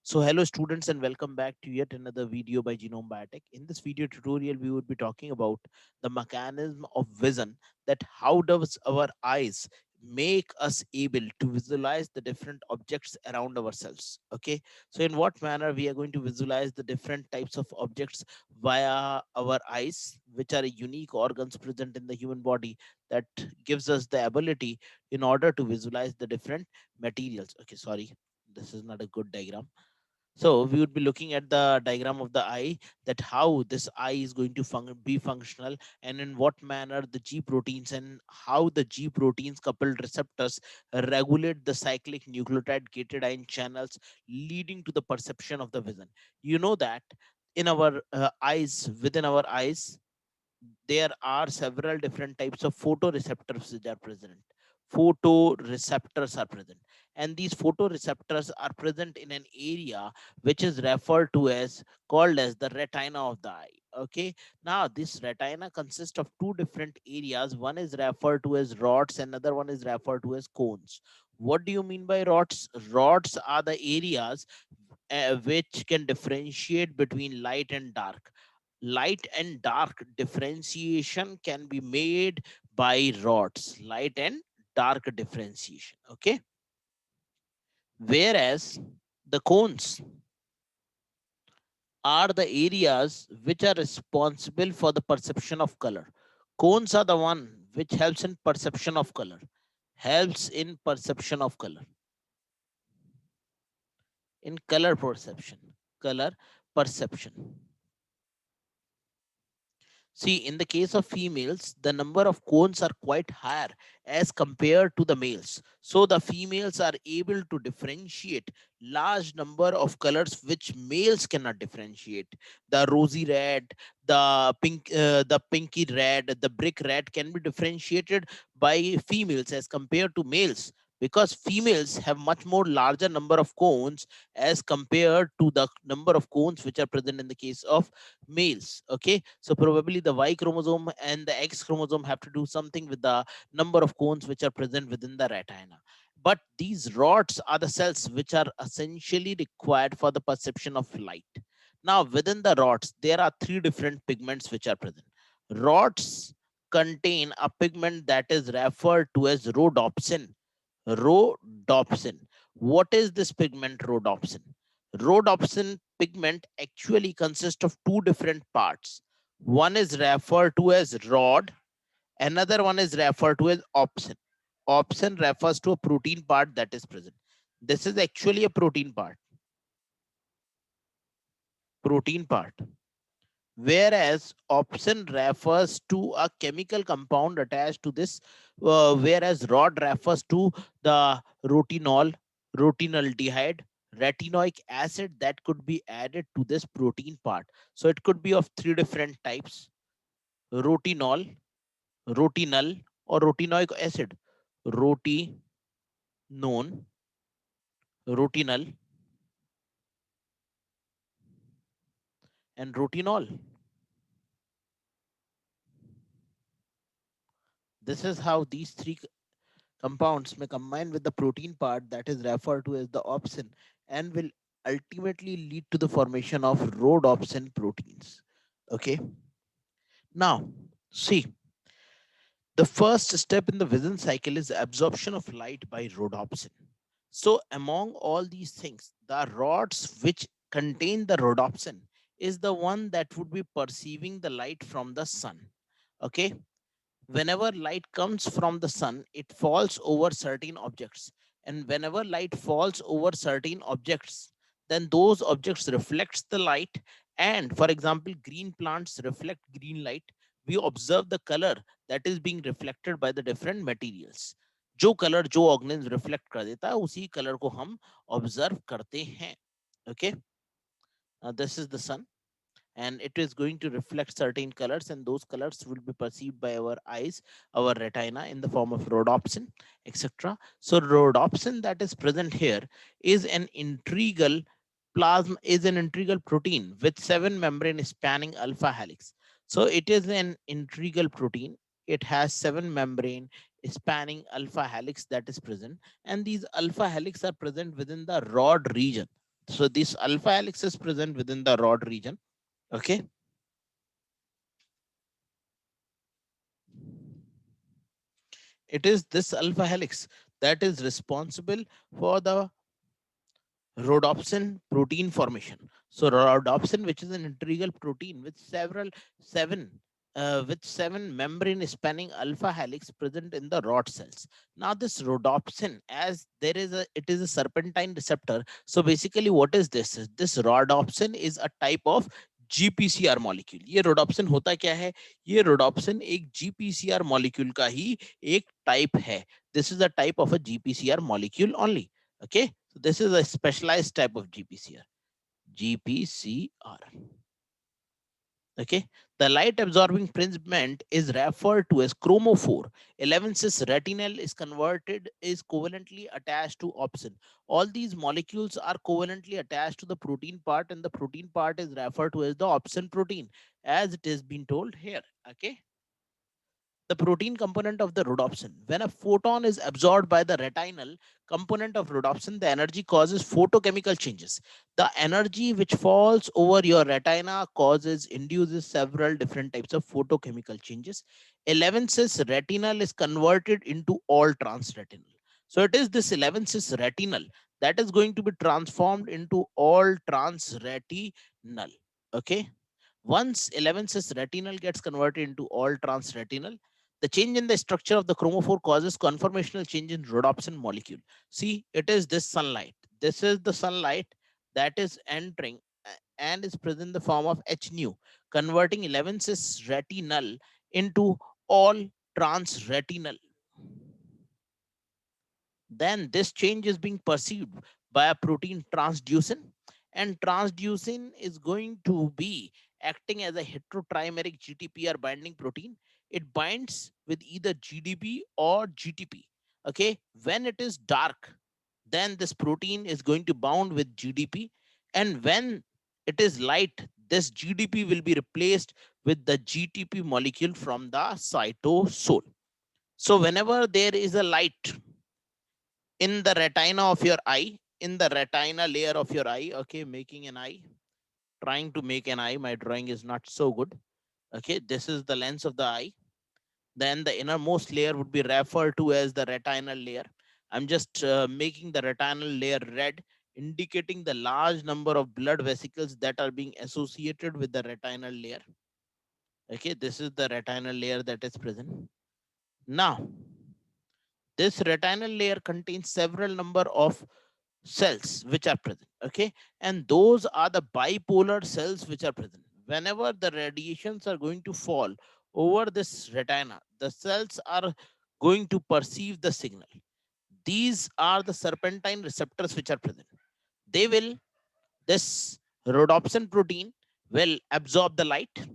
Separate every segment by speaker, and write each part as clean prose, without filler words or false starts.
Speaker 1: So hello students and welcome back to yet another video by Genome Biotech. In this video tutorial, we would be talking about the mechanism of vision, that how does our eyes make us able to visualize the different objects around ourselves. Okay, so in what manner we are going to visualize the different types of objects via our eyes, which are unique organs present in the human body that gives us the ability in order to visualize the different materials. Okay, sorry, this is not a good diagram. So we would be looking at the diagram of the eye, that how this eye is going to be functional, and in what manner the G proteins and how the G proteins coupled receptors regulate the cyclic nucleotide gated ion channels, leading to the perception of the vision. You know that in our eyes, within our eyes, there are several different types of photoreceptors which are present. Photoreceptors are present, and these photoreceptors are present in an area which is referred to as, called as, the retina of the eye. Okay, now this retina consists of two different areas. One is referred to as rods, another one is referred to as cones. What do you mean by rods? Rods are the areas which can differentiate between light and dark. Light and dark differentiation can be made by rods. Light and dark differentiation. Okay, whereas the cones are the areas which are responsible for the perception of color. Cones are the one which helps in perception of color, helps in perception of color, in color perception, color perception. See, in the case of females, the number of cones are quite higher as compared to the males. So the females are able to differentiate large number of colors which males cannot differentiate. The rosy red, the pinky red, the brick red can be differentiated by females as compared to males, because females have much more larger number of cones as compared to the number of cones which are present in the case of males. Okay, so probably the Y chromosome and the X chromosome have to do something with the number of cones which are present within the retina. But these rods are the cells which are essentially required for the perception of light. Now within the rods there are three different pigments which are present. Rods contain a pigment that is referred to as rhodopsin. Rhodopsin. What is this pigment rhodopsin? Rhodopsin pigment actually consists of two different parts. One is referred to as rod, another one is referred to as opsin. Opsin refers to a protein part that is present. This is actually a protein part. Protein part. Whereas opsin refers to a chemical compound attached to this, whereas rod refers to the retinaldehyde, retinoic acid that could be added to this protein part. So it could be of three different types: retinol, retinal, or retinoic acid. Rotinone, retinal, and retinol. This is how these three compounds may combine with the protein part that is referred to as the opsin, and will ultimately lead to the formation of rhodopsin proteins. Okay, now see, the first step in the vision cycle is absorption of light by rhodopsin. So among all these things, the rods which contain the rhodopsin is the one that would be perceiving the light from the sun. Okay, whenever light comes from the sun, it falls over certain objects, and whenever light falls over certain objects, then those objects reflects the light. And for example, green plants reflect green light. We observe the color that is being reflected by the different materials. जो colour जो organism reflect कर देता है, उसी colour को हम observe करते हैं. Okay, this is the sun, and it is going to reflect certain colors, and those colors will be perceived by our eyes, our retina, in the form of rhodopsin, etc. So rhodopsin that is present here is an integral protein with 7 membrane spanning alpha helix. So it is an integral protein. It has 7 membrane spanning alpha helix that is present, and these alpha helix are present within the rod region. So this alpha helix is present within the rod region. Okay. It is this alpha helix that is responsible for the rhodopsin protein formation. So rhodopsin, which is an integral protein with seven membrane spanning alpha helix present in the rod cells. Now this rhodopsin, as it is a serpentine receptor. So basically, what is this? This rhodopsin is a type of GPCR molecule. ये rhodopsin होता क्या है? ये rhodopsin एक GPCR molecule का ही एक type है. This is a type of a GPCR molecule only. Okay, so this is a specialized type of GPCR. GPCR. Okay, the light absorbing pigment is referred to as chromophore. 11 cis retinal is covalently attached to opsin. All these molecules are covalently attached to the protein part, and the protein part is referred to as the opsin protein, as it is been told here. Okay, the protein component of the rhodopsin. When a photon is absorbed by the retinal component of rhodopsin, the energy causes photochemical changes. The energy which falls over your retina induces several different types of photochemical changes. 11 cis retinal is converted into all transretinal. So it is this 11 cis retinal that is going to be transformed into all transretinal. Okay. Once 11 cis retinal gets converted into all transretinal, the change in the structure of the chromophore causes conformational change in rhodopsin molecule. See, it is this sunlight. This is the sunlight that is entering and is present in the form of H nu, converting 11 cis retinal into all transretinal. Then this change is being perceived by a protein transducin, and transducin is going to be acting as a heterotrimeric GTPR binding protein. It binds with either GDP or GTP. Okay, when it is dark, then this protein is going to bound with GDP, and when it is light, this GDP will be replaced with the GTP molecule from the cytosol. So whenever there is a light in the retina of your eye, in the retina layer of your eye, okay, making an eye, trying to make an eye, my drawing is not so good. Okay, this is the lens of the eye. Then the innermost layer would be referred to as the retinal layer. I'm just making the retinal layer red, indicating the large number of blood vesicles that are being associated with the retinal layer. Okay, this is the retinal layer that is present. Now this retinal layer contains several number of cells which are present. Okay, and those are the bipolar cells which are present. Whenever the radiations are going to fall over this retina, the cells are going to perceive the signal. These are the serpentine receptors which are present. They will, this rhodopsin protein will absorb the light.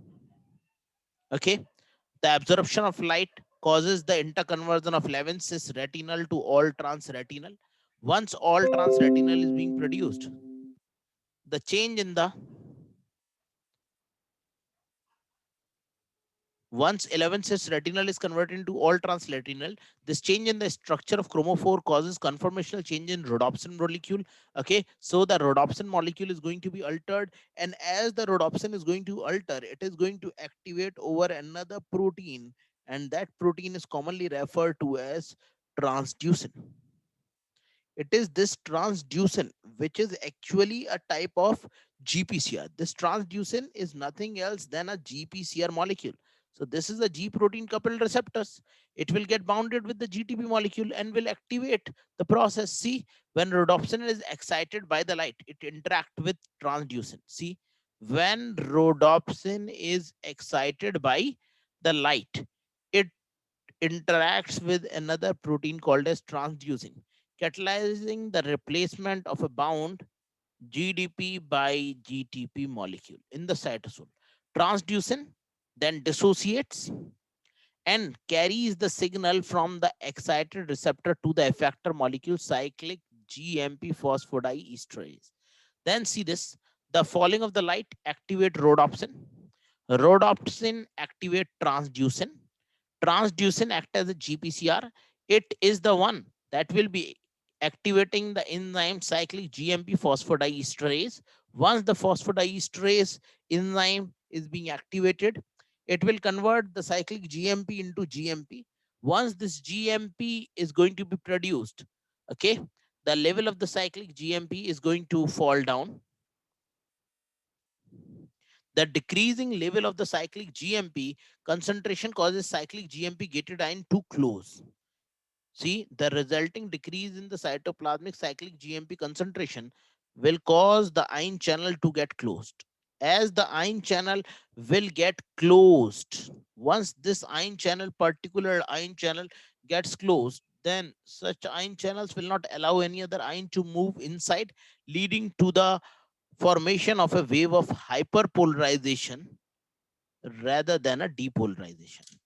Speaker 1: Okay, the absorption of light causes the interconversion of 11 cis retinal to all transretinal. Once all transretinal is being produced, the change in the once 11 cis retinal is converted into all transretinal, this change in the structure of chromophore causes conformational change in rhodopsin molecule. Okay, so the rhodopsin molecule is going to be altered, and as the rhodopsin is going to alter, it is going to activate over another protein, and that protein is commonly referred to as transducin. It is this transducin which is actually a type of GPCR. This transducin is nothing else than a GPCR molecule. So this is a G protein coupled receptors. It will get bounded with the GTP molecule and will activate the process. See, when rhodopsin is excited by the light, it interact with transducin. See, when rhodopsin is excited by the light, it interacts with another protein called as transducin, catalyzing the replacement of a bound GDP by GTP molecule in the cytosol. Transducin then dissociates and carries the signal from the excited receptor to the effector molecule cyclic GMP phosphodiesterase. Then see this, the falling of the light activate rhodopsin. Rhodopsin activate transducin. Transducin act as a GPCR. It is the one that will be activating the enzyme cyclic GMP phosphodiesterase. Once the phosphodiesterase enzyme is being activated, it will convert the cyclic GMP into GMP. Once this GMP is going to be produced, okay, the level of the cyclic GMP is going to fall down. The decreasing level of the cyclic GMP concentration causes cyclic GMP gated ion to close. See, the resulting decrease in the cytoplasmic cyclic GMP concentration will cause the ion channel to get closed. As the ion channel will get closed, once this ion channel, particular ion channel gets closed, then such ion channels will not allow any other ion to move inside, leading to the formation of a wave of hyperpolarization rather than a depolarization.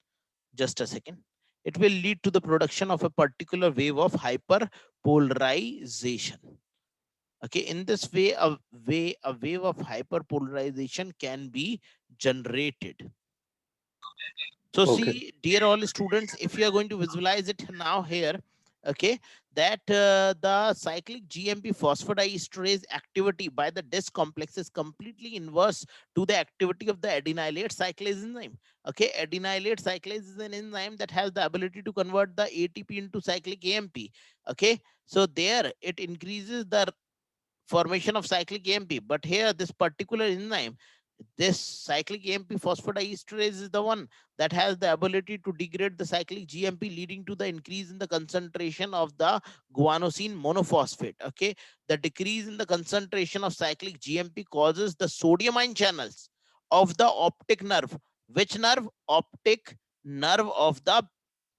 Speaker 1: Just a second. It will lead to the production of a particular wave of hyperpolarization. Okay, in this way, a wave of hyperpolarization can be generated. So
Speaker 2: Okay.
Speaker 1: see, dear all students, if you are going to visualize it now here, okay, that the cyclic GMP phosphodiesterase activity by the DIS complex is completely inverse to the activity of the adenylate cyclase enzyme. Okay, adenylate cyclase is an enzyme that has the ability to convert the ATP into cyclic AMP. Okay, so there it increases the formation of cyclic AMP, but here this particular enzyme, this cyclic AMP phosphodiesterase is the one that has the ability to degrade the cyclic GMP, leading to the increase in the concentration of the guanosine monophosphate. Okay, the decrease in the concentration of cyclic GMP causes the sodium ion channels of the optic nerve. Which nerve? Optic nerve of the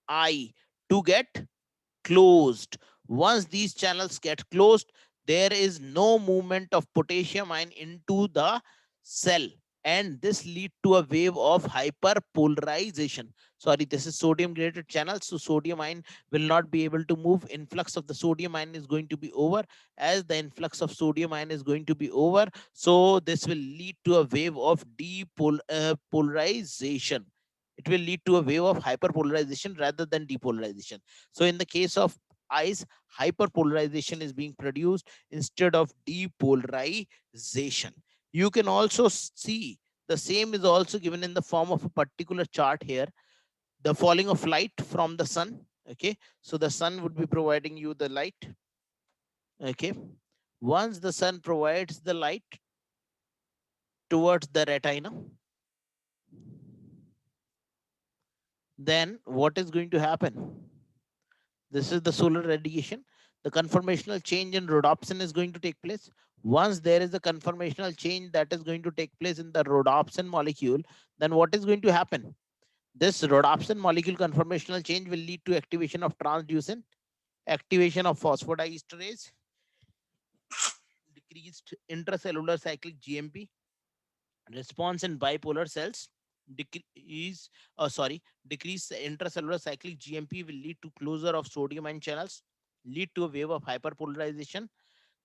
Speaker 1: eye to get closed. Once these channels get closed, there is no movement of potassium ion into the cell, and this lead to a wave of hyperpolarization. Sorry, this is sodium graded channel, so sodium ion will not be able to move. Influx of the sodium ion is going to be over. As the influx of sodium ion is going to be over, so this will lead to a wave of depolarization. It will lead to a wave of hyperpolarization rather than depolarization. So in the case of eyes, hyperpolarization is being produced instead of depolarization. You can also see the same is also given in the form of a particular chart here. The falling of light from the sun. Okay, so the sun would be providing you the light. Okay, once the sun provides the light towards the retina, then what is going to happen? This is the solar radiation. The conformational change in rhodopsin is going to take place. Once there is a conformational change that is going to take place in the rhodopsin molecule, then what is going to happen? This rhodopsin molecule conformational change will lead to activation of transducin, activation of phosphodiesterase, decreased intracellular cyclic GMP, response in bipolar cells, decrease, decrease intracellular cyclic GMP will lead to closure of sodium ion channels, lead to a wave of hyperpolarization.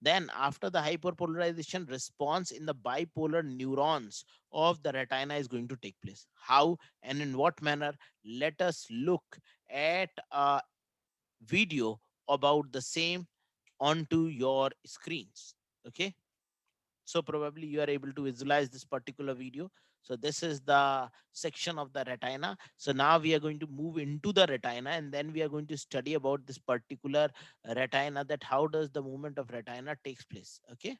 Speaker 1: Then after the hyperpolarization, response in the bipolar neurons of the retina is going to take place. How and in what manner? Let us look at a video about the same onto your screens. Okay, so probably you are able to visualize this particular video. So this is the section of the retina. So now we are going to move into the retina, and then we are going to study about this particular retina, that how does the movement of retina takes place. Okay,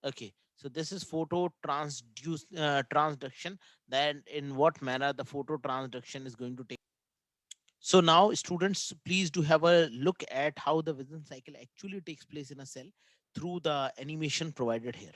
Speaker 1: okay, so this is photo transduction, then in what manner the photo transduction is going to take. So now students, please do have a look at how the vision cycle actually takes place in a cell through the animation provided here.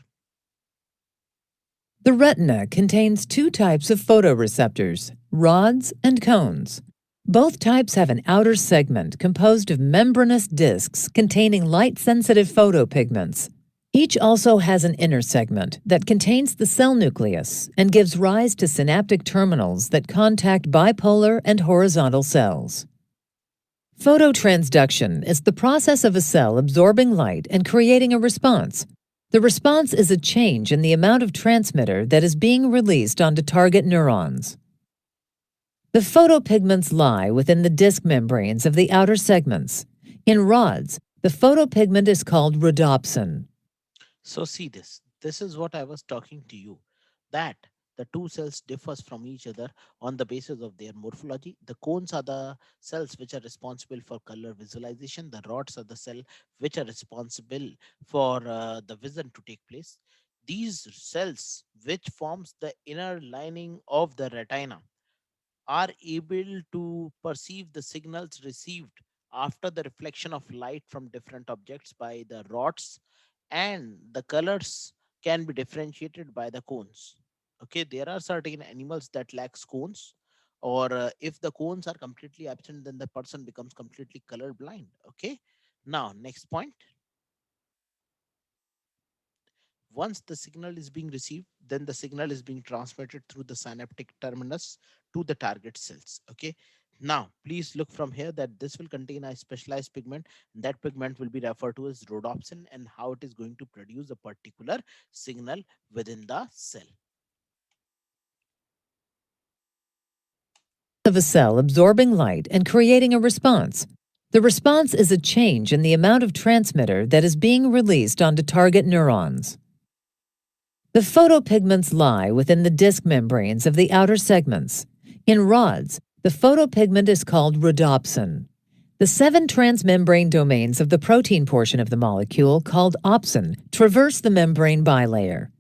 Speaker 3: The retina contains two types of photoreceptors, rods and cones. Both types have an outer segment composed of membranous discs containing light-sensitive photopigments. Each also has an inner segment that contains the cell nucleus and gives rise to synaptic terminals that contact bipolar and horizontal cells. Phototransduction is the process of a cell absorbing light and creating a response. The response is a change in the amount of transmitter that is being released onto target neurons. The photopigments lie within the disc membranes of the outer segments. In rods, the photopigment is called rhodopsin.
Speaker 1: So see this. This is what I was talking to you. That the two cells differs from each other on the basis of their morphology. The cones are the cells which are responsible for color visualization. The rods are the cell which are responsible for the vision to take place. These cells, which forms the inner lining of the retina, are able to perceive the signals received after the reflection of light from different objects by the rods, and the colors can be differentiated by the cones. Okay, there are certain animals that lacks cones, or if the cones are completely absent, then the person becomes completely color blind. Okay, now next point. Once the signal is being received, then the signal is being transmitted through the synaptic terminus to the target cells. Okay, now please look from here that this will contain a specialized pigment. That pigment will be referred to as rhodopsin, and how it is going to produce a particular signal within the cell.
Speaker 3: Of a cell absorbing light and creating a response. The response is a change in the amount of transmitter that is being released onto target neurons. The photopigments lie within the disc membranes of the outer segments. In rods, the photopigment is called rhodopsin. The 7 transmembrane domains of the protein portion of the molecule, called opsin, traverse the membrane bilayer.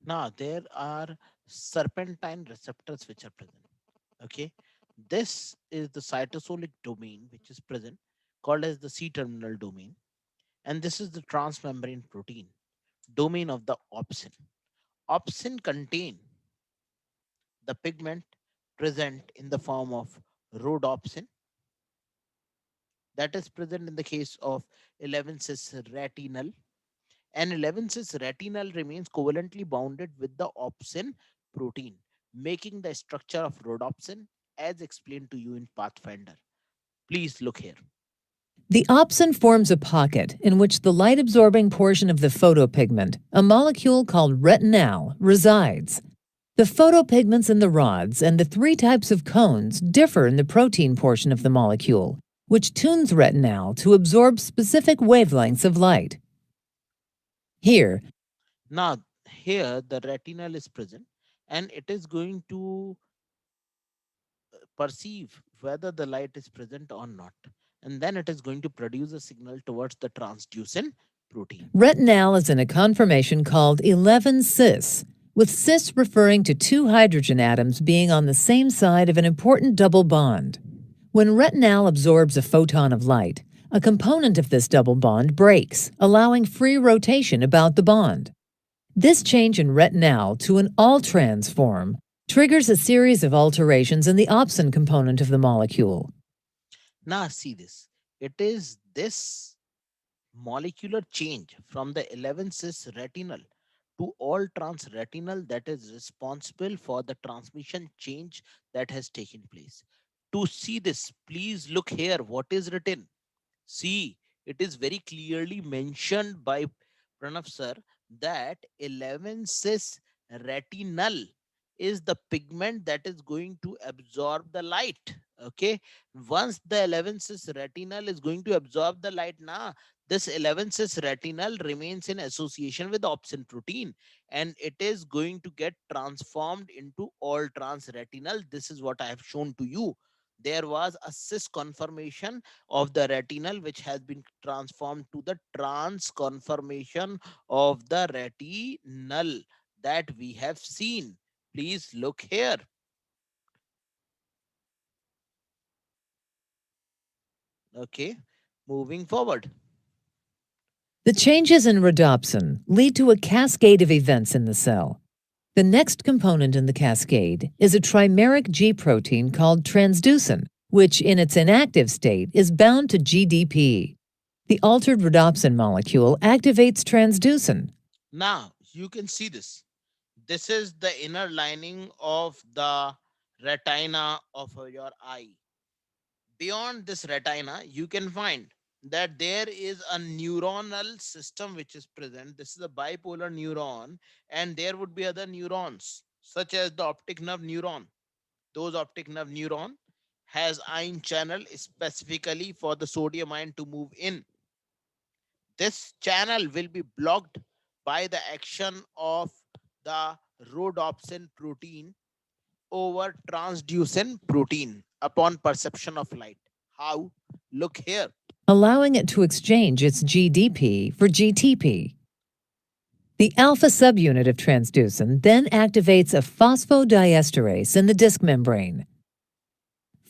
Speaker 1: Now there are serpentine receptors which are present. Okay, this is the cytosolic domain which is present, called as the C terminal domain, and this is the transmembrane protein domain of the opsin. Opsin contain the pigment present in the form of rhodopsin, that is present in the case of 11 cis retinal, and 11 cis retinal remains covalently bounded with the opsin protein, making the structure of rhodopsin as explained to you in Pathfinder. Please look here.
Speaker 3: The opsin forms a pocket in which the light absorbing portion of the photopigment, a molecule called retinal, resides. The photopigments in the rods and the 3 types of cones differ in the protein portion of the molecule, which tunes retinal to absorb specific wavelengths of light. Here,
Speaker 1: Now, here the retinal is present, and it is going to perceive whether the light is present or not. And then it is going to produce a signal towards the transducin protein.
Speaker 3: retinal is in a conformation called 11 cis, with cis referring to 2 hydrogen atoms being on the same side of an important double bond. When retinal absorbs a photon of light, a component of this double bond breaks, allowing free rotation about the bond. This change in retinal to an all-trans form triggers a series of alterations in the opsin component of the molecule.
Speaker 1: Now, see this. It is this molecular change from the 11 cis retinal to all trans retinal that is responsible for the transmission change that has taken place. To see this, please look here what is written. See, it is very clearly mentioned by Pranav sir that 11 cis retinal is the pigment that is going to absorb the light. Okay, once the 11 cis retinal is going to absorb the light, now this 11 cis retinal remains in association with opsin protein, and it is going to get transformed into all trans retinal. This is what I have shown to you. There was a cis conformation of the retinal which has been transformed to the trans conformation of the retinal that we have seen. Please look here. Okay, moving forward.
Speaker 3: The changes in rhodopsin lead to a cascade of events in the cell. The next component in the cascade is a trimeric G protein called transducin, which in its inactive state is bound to GDP. The altered rhodopsin molecule activates transducin.
Speaker 1: Now you can see this. This is the inner lining of the retina of your eye. Beyond this retina, you can find that there is a neuronal system which is present. This is a bipolar neuron, and there would be other neurons, such as the optic nerve neuron. Those optic nerve neuron has ion channel specifically for the sodium ion to move in. This channel will be blocked by the action of the rhodopsin protein over transducin protein upon perception of light. How? Look here.
Speaker 3: allowing it to exchange its GDP for GTP. The alpha subunit of transducin then activates a phosphodiesterase in the disc membrane.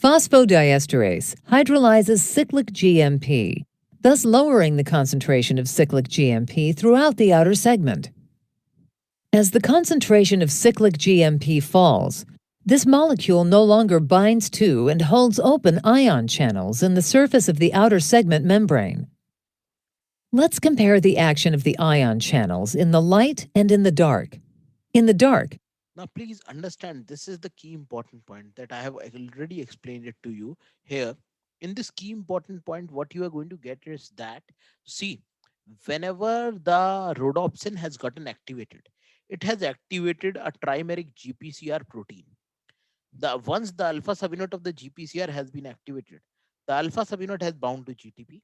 Speaker 3: Phosphodiesterase hydrolyzes cyclic GMP, thus lowering the concentration of cyclic GMP throughout the outer segment. As the concentration of cyclic GMP falls, this molecule no longer binds to and holds open ion channels in the surface of the outer segment membrane. Let's compare the action of the ion channels in the light and in the dark. In the dark,
Speaker 1: Now, please understand this is the key important point that I have already explained it to you here. In this key important point, what you are going to get is that, see, whenever the rhodopsin has gotten activated, it has activated a trimeric GPCR protein. Once the alpha subunit of the GPCR has been activated, the alpha subunit has bound to GTP.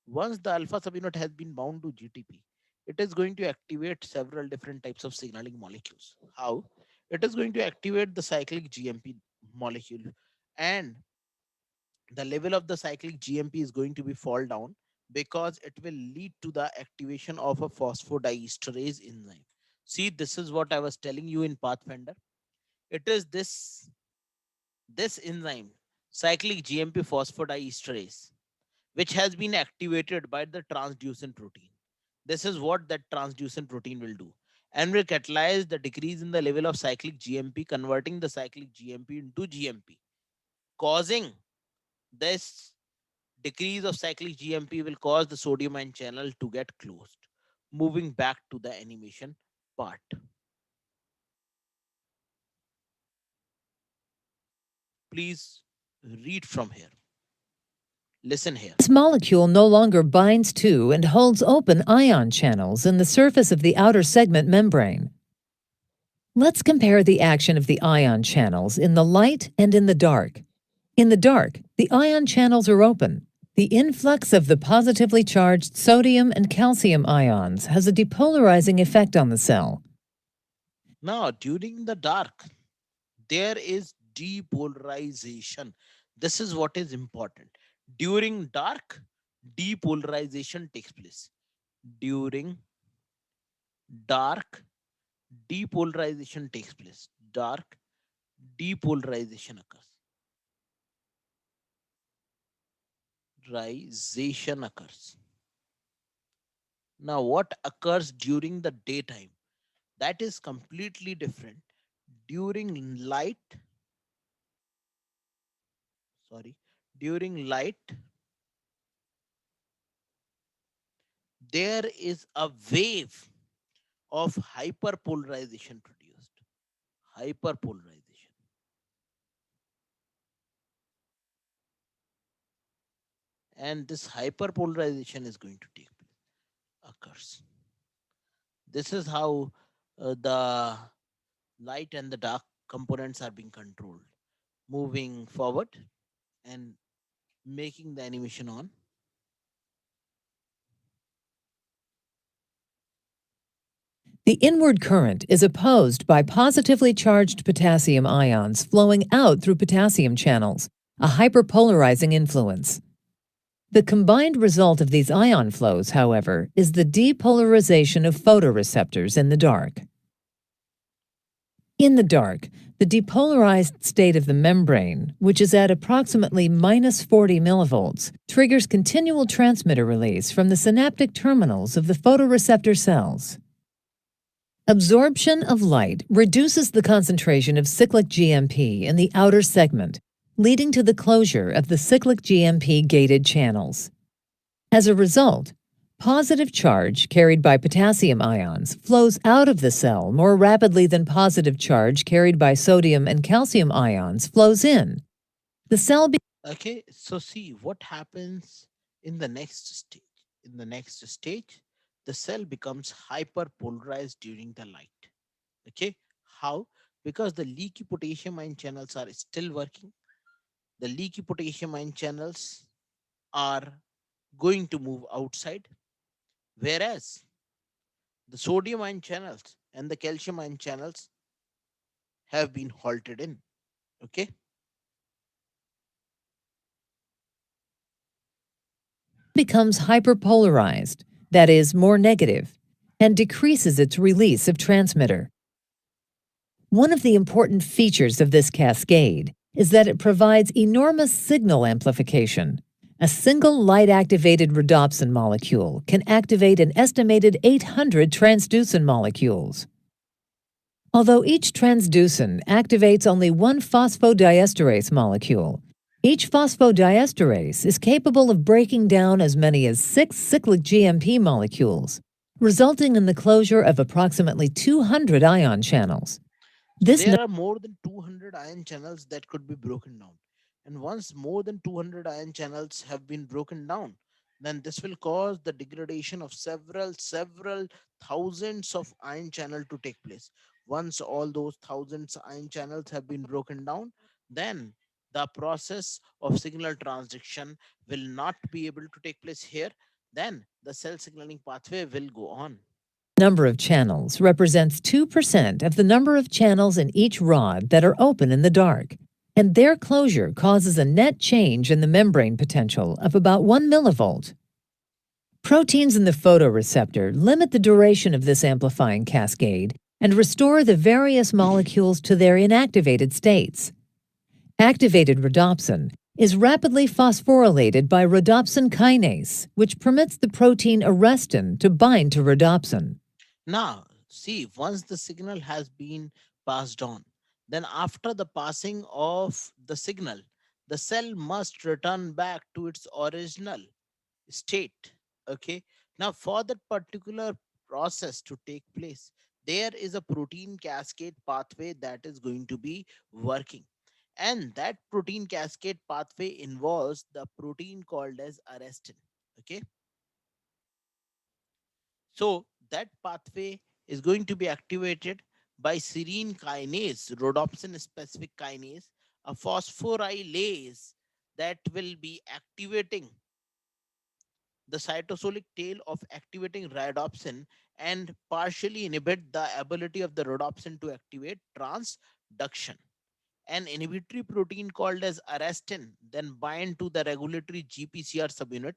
Speaker 1: Once the alpha subunit has been bound to GTP, it is going to activate several different types of signaling molecules. How? It is going to activate the cyclic GMP molecule, and the level of the cyclic GMP is going to be fall down because it will lead to the activation of a phosphodiesterase enzyme. See, this is what I was telling you in Pathfinder. It is this enzyme, cyclic GMP phosphodiesterase, which has been activated by the transducin protein. This is what that transducin protein will do and will catalyze the decrease in the level of cyclic GMP, converting the cyclic GMP into GMP, causing this decrease of cyclic GMP will cause the sodium ion channel to get closed. Moving back to the animation part. Please read from here. Listen here.
Speaker 3: this molecule no longer binds to and holds open ion channels in the surface of the outer segment membrane. Let's compare the action of the ion channels in the light and in the dark. In the dark, the ion channels are open. The influx of the positively charged sodium and calcium ions has a depolarizing effect on the cell.
Speaker 1: Now, during the dark, there is depolarization. This is what is important. During dark, depolarization takes place. During dark, depolarization takes place. Dark, depolarization occurs. Rization occurs. Now, what occurs during the daytime? That is completely different. During light, sorry, during light, there is a wave of hyperpolarization produced. Hyperpolarization. And this hyperpolarization is going to take place, occurs. This is how the light and the dark components are being controlled. Moving forward and making the animation on.
Speaker 3: The inward current is opposed by positively charged potassium ions flowing out through potassium channels, a hyperpolarizing influence. The combined result of these ion flows, however, is the depolarization of photoreceptors in the dark. In the dark, the depolarized state of the membrane, which is at approximately minus 40 millivolts, triggers continual transmitter release from the synaptic terminals of the photoreceptor cells. Absorption of light reduces the concentration of cyclic GMP in the outer segment, leading to the closure of the cyclic GMP gated channels. As a result, positive charge carried by potassium ions flows out of the cell more rapidly than positive charge carried by sodium and calcium ions flows in. The cell
Speaker 1: Okay, so see what happens in the next stage. In the next stage, the cell becomes hyperpolarized during the light. Okay, how? because the leaky potassium ion channels are still working. The leaky potassium ion channels are going to move outside, whereas the sodium ion channels and the calcium ion channels have been halted in. Okay.
Speaker 3: Becomes hyperpolarized, that is, more negative, and decreases its release of transmitter. One of the important features of this cascade is that it provides enormous signal amplification. A single light-activated rhodopsin molecule can activate an estimated 800 transducin molecules. Although each transducin activates only one phosphodiesterase molecule, each phosphodiesterase is capable of breaking down as many as 6 cyclic GMP molecules, resulting in the closure of approximately 200 ion channels.
Speaker 1: So
Speaker 3: This
Speaker 1: there are more than 200 ion channels that could be broken down. And once more than 200 ion channels have been broken down, then this will cause the degradation of several thousands of ion channel to take place. Once all those thousands ion channels have been broken down, then the process of signal transduction will not be able to take place here. Then the cell signaling pathway will go on.
Speaker 3: number of channels represents 2% of the number of channels in each rod that are open in the dark, and their closure causes a net change in the membrane potential of about 1 millivolt. Proteins in the photoreceptor limit the duration of this amplifying cascade and restore the various molecules to their inactivated states. Activated rhodopsin is rapidly phosphorylated by rhodopsin kinase, which permits the protein arrestin to bind to rhodopsin.
Speaker 1: Now, see, once the signal has been passed on, then after the passing of the signal, the cell must return back to its original state. Okay. Now, for that particular process to take place, there is a protein cascade pathway that is going to be working. And that protein cascade pathway involves the protein called as arrestin. Okay. So that pathway is going to be activated by serine kinase, rhodopsin specific kinase, a phosphorylase that will be activating the cytosolic tail of activating rhodopsin and partially inhibit the ability of the rhodopsin to activate transduction. An inhibitory protein called as arrestin then bind to the regulatory GPCR subunit,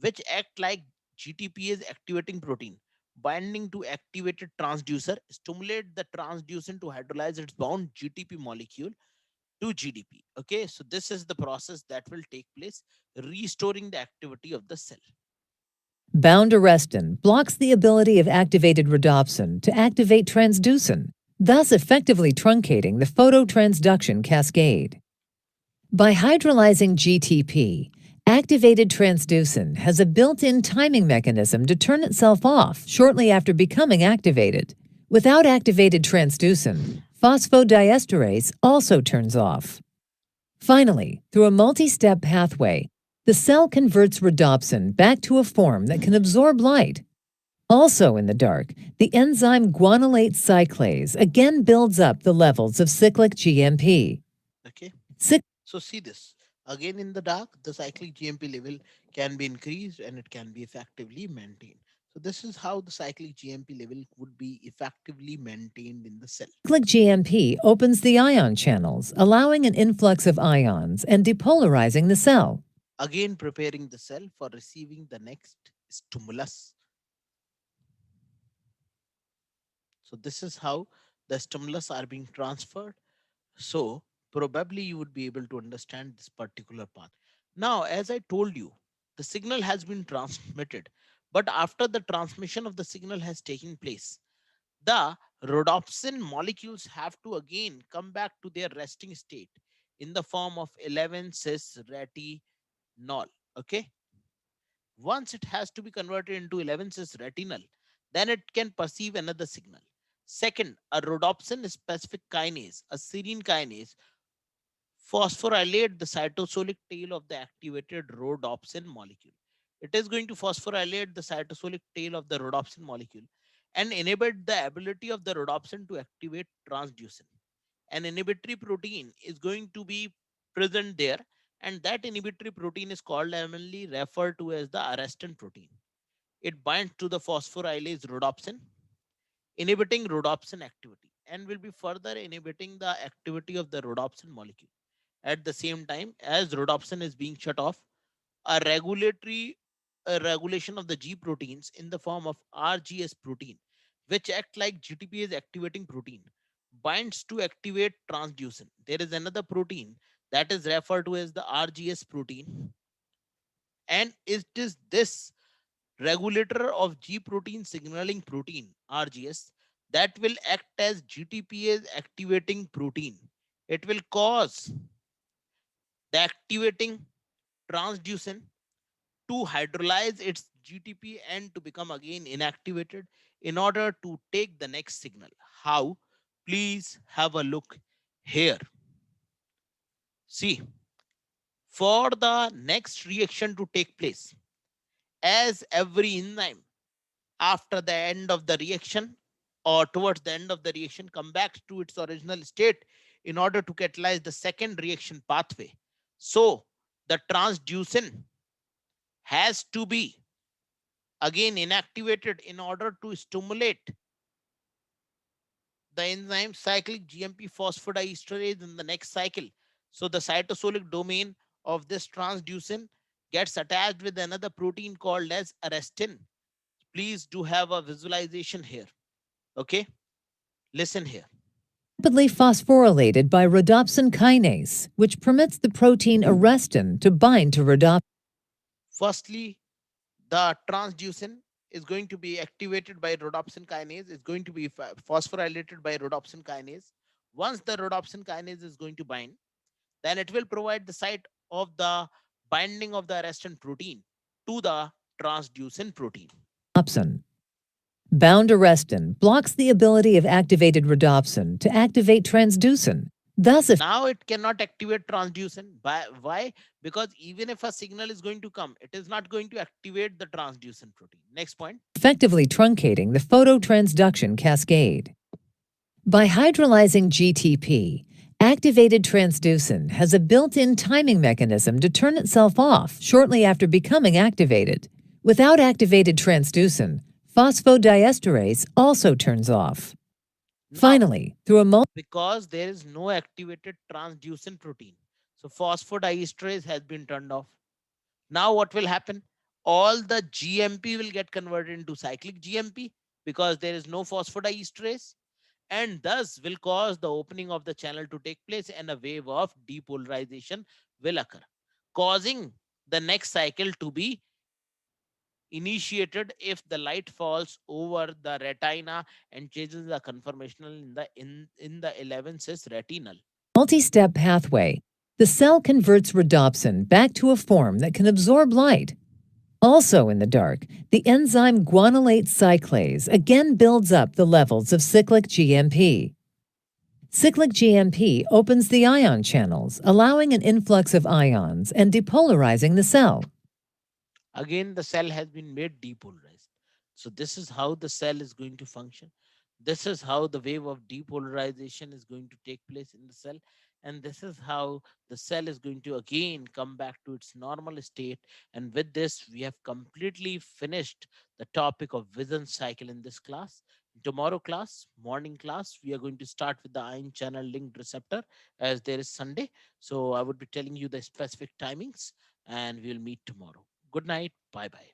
Speaker 1: which act like GTPase activating protein, binding to activated transducer, stimulate the transducin to hydrolyze its bound GTP molecule to GDP. Okay, so this is the process that will take place, restoring the activity of the cell.
Speaker 3: Bound arrestin blocks the ability of activated rhodopsin to activate transducin, thus effectively truncating the phototransduction cascade. By hydrolyzing GTP, activated transducin has a built-in timing mechanism to turn itself off shortly after becoming activated. Without activated transducin, phosphodiesterase also turns off. Finally, through a multi-step pathway, the cell converts rhodopsin back to a form that can absorb light. Also in the dark, the enzyme guanylate cyclase again builds up the levels of cyclic GMP.
Speaker 1: Okay,
Speaker 3: Cyc-
Speaker 1: so see this. Again, in the dark, the cyclic GMP level can be increased and it can be effectively maintained. So this is how the cyclic GMP level would be effectively maintained in the cell.
Speaker 3: cyclic GMP opens the ion channels, allowing an influx of ions and depolarizing the cell.
Speaker 1: Again, preparing the cell for receiving the next stimulus. So this is how the stimulus are being transferred. So probably you would be able to understand this particular path. Now, as I told you, the signal has been transmitted, but after the transmission of the signal has taken place, the rhodopsin molecules have to again come back to their resting state in the form of 11 cis retinol. Okay. Once it has to be converted into 11 cis retinol, then it can perceive another signal. Second, a rhodopsin specific kinase, a serine kinase, phosphorylate the cytosolic tail of the activated rhodopsin molecule. It is going to phosphorylate the cytosolic tail of the rhodopsin molecule and inhibit the ability of the rhodopsin to activate transducin. an inhibitory protein is going to be present there, and that inhibitory protein is called commonly referred to as the arrestin protein. It binds to the phosphorylase rhodopsin, inhibiting rhodopsin activity, and will be further inhibiting the activity of the rhodopsin molecule. At the same time, as rhodopsin is being shut off, a regulatory a regulation of the G proteins in the form of RGS protein, which act like GTPase activating protein, binds to activate transducin. There is another protein that is referred to as the RGS protein, and it is this regulator of G protein signaling protein RGS that will act as GTPase activating protein. It will cause the activating transducin to hydrolyze its GTP and to become again inactivated in order to take the next signal. How? Please have a look here. See, for the next reaction to take place, as every enzyme after the end of the reaction or towards the end of the reaction come back to its original state in order to catalyze the second reaction pathway. So the transducin has to be again inactivated in order to stimulate the enzyme cyclic GMP phosphodiesterase in the next cycle. So the cytosolic domain of this transducin gets attached with another protein called as arrestin. Please do have a visualization here. Okay, listen here.
Speaker 3: Rapidly phosphorylated by rhodopsin kinase, which permits the protein arrestin to bind to rhodopsin.
Speaker 1: Firstly, the transducin is going to be activated by rhodopsin kinase, is going to be phosphorylated by rhodopsin kinase. Once the rhodopsin kinase is going to bind, then it will provide the site of the binding of the arrestin protein to the transducin protein.
Speaker 3: Bound arrestin blocks the ability of activated rhodopsin to activate transducin. Thus,
Speaker 1: Now it cannot activate transducin. Why? Because even if a signal is going to come, it is not going to activate the transducin protein. Next point.
Speaker 3: effectively truncating the phototransduction cascade. By hydrolyzing GTP, activated transducin has a built-in timing mechanism to turn itself off shortly after becoming activated. Without activated transducin, phosphodiesterase also turns off.
Speaker 1: Now,
Speaker 3: Finally, through a
Speaker 1: because there is no activated transducin protein, so phosphodiesterase has been turned off. Now what will happen? All the GMP will get converted into cyclic GMP because there is no phosphodiesterase, and thus will cause the opening of the channel to take place and a wave of depolarization will occur, causing the next cycle to be initiated if the light falls over the retina and changes the conformational in the 11 cis retinal.
Speaker 3: multi-step pathway, the cell converts rhodopsin back to a form that can absorb light. Also in the dark, the enzyme guanylate cyclase again builds up the levels of cyclic GMP. Cyclic GMP opens the ion channels, allowing an influx of ions and depolarizing the cell.
Speaker 1: Again, the cell has been made depolarized. So this is how the cell is going to function. This is how the wave of depolarization is going to take place in the cell. And this is how the cell is going to again come back to its normal state. And with this, we have completely finished the topic of vision cycle in this class. Tomorrow class, morning class, we are going to start with the ion channel linked receptor as there is Sunday. So I would be telling you the specific timings and we'll meet tomorrow. Good night. Bye bye.